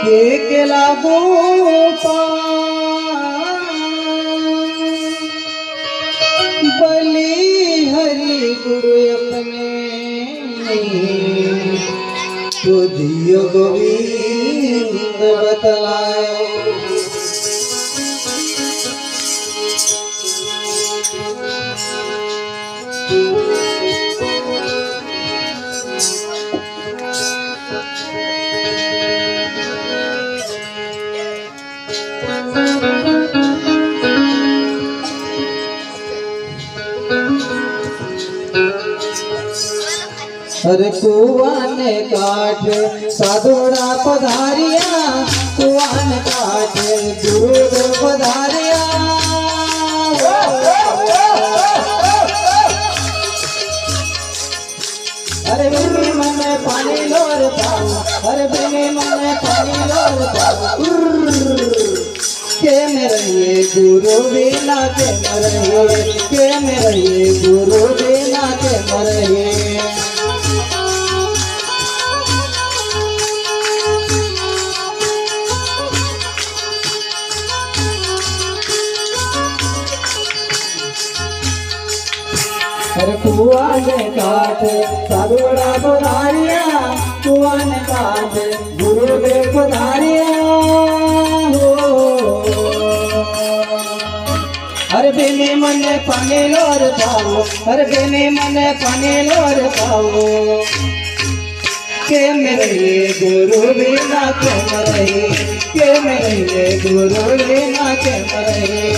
के लागो बलि हरि गुरु अपने तो दियो गोविंद बतलाए। अरे कुआं ने काट साधुड़ा पधारिया, कुआं ने काट दूध पधारिया। अरे बिनी मन पानी लोर पाओ, अरे बिनी मन पानी लोर पाओ। के मेरे गुरु बिना के मरे, के मेरे गुरु बिना के मरे। अरे कुआं ने काट साधुड़ा पधारिया, कुआं ने काट गुरुदेव पधारिया। अरे बिनी मन पानी लोर पाओ, अरे बिनी मन पानी लोर पाओ। के मेरे गुरु बिना के मरे, के मेरे गुरु बिना के मरे।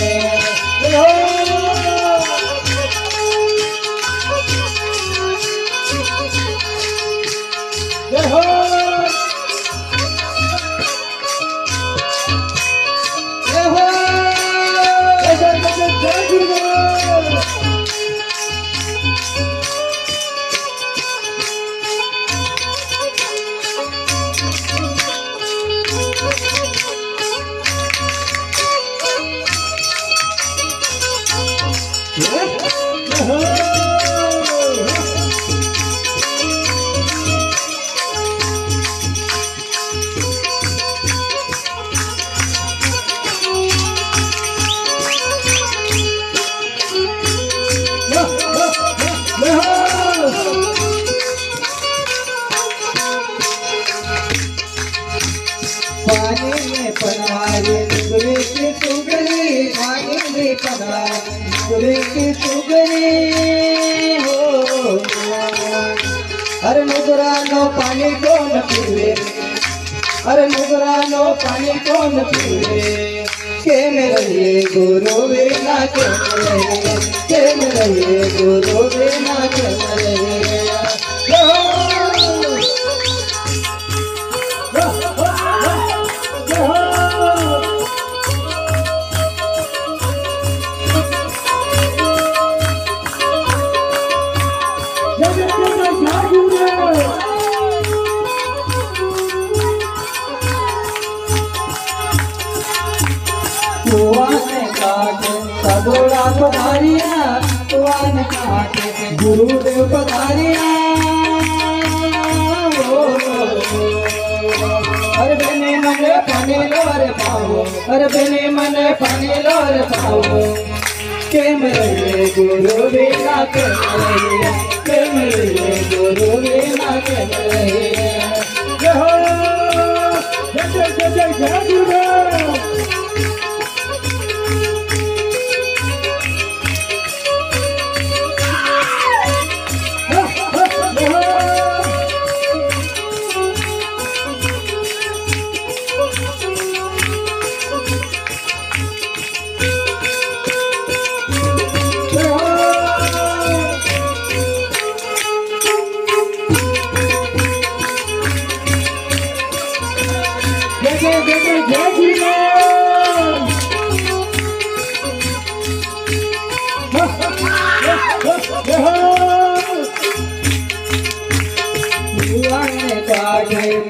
पानी में पधारे गुरु की सुगरी, पानी में पधारे गुरु की सुगरी हो। अरे नुगरा नो पानी कौन पीवे, अरे नुगरा नो पानी कौन पीवे। के मेरे गुरु बिना के मरे, के मेरे गुरु बिना के मरे। कुआं ने काट साधुड़ा पधारिया, कुआं ने काट गुरुदेव पधारिया। अरे बिनी मन पानी लोर पाओ, अरे बिनी मन पानी लोर पाओ। के मेरे गुरु बिना के मरे, के मेरे गुरु बिना के मरे। जय हो जय जय जय जय जय गुरुदेव।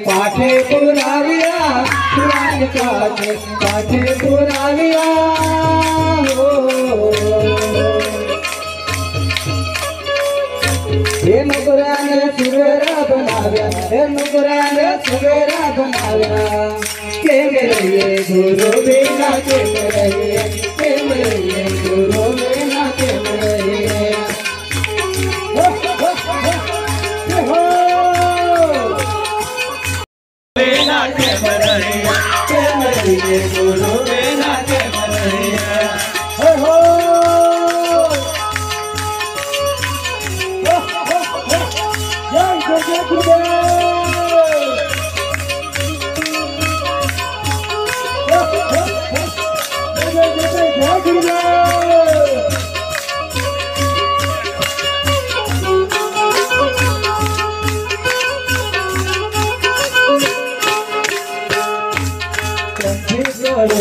पाठे पुराविया, पुराण पाठे पुराविया हो। हे नुकरान सुवेरा बनाव्या, हे नुकरान सुवेरा बनाव्या। रहिए गुरु बिना कैम रहिए गुरु बिना कैम रहिए बिना कैम रहिए गुरु बिना कैम रहिए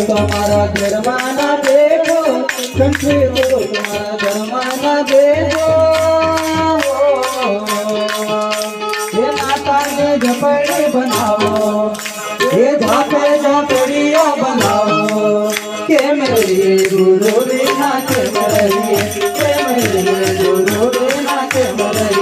तुम्हारा जरमाना देखो कंठे को तुम्हारा जरमाना देखो ये नाता के झपड़ी बनाओ ये झापे झपड़िया बनाओ के मेरे गुरु बिना के मेरे गुरु बिना के मेरे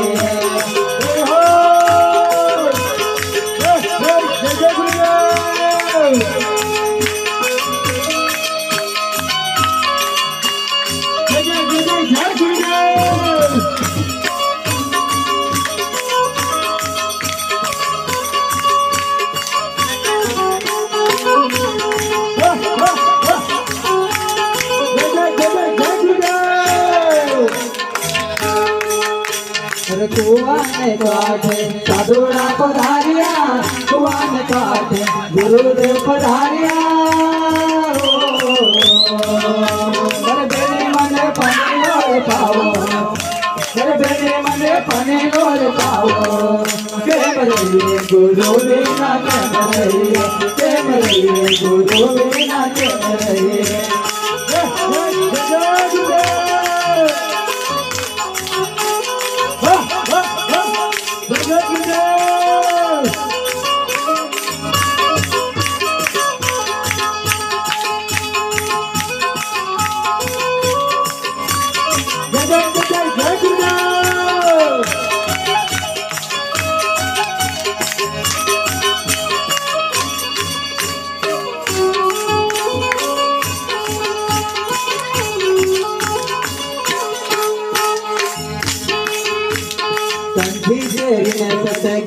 कुआने काटे साधुड़ा पधारिया कुआने काटे गुरुदेव पधारिया बेने मने पने लोर पाओ बेने मने पने लोर पाओ के मरिए गुरु बिना के मरिए के मरिए गुरु बिना के मरिए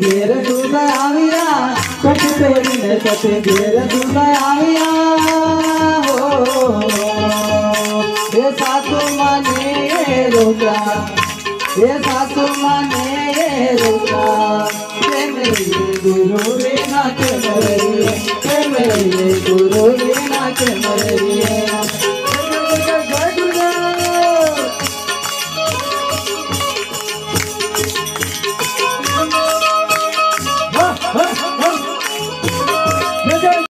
घेर दूल्हा आविया कट तेरी ने सते घेर दूल्हा आविया हो ये सासू माने रोका ये सासू माने रोका मेरे गुरु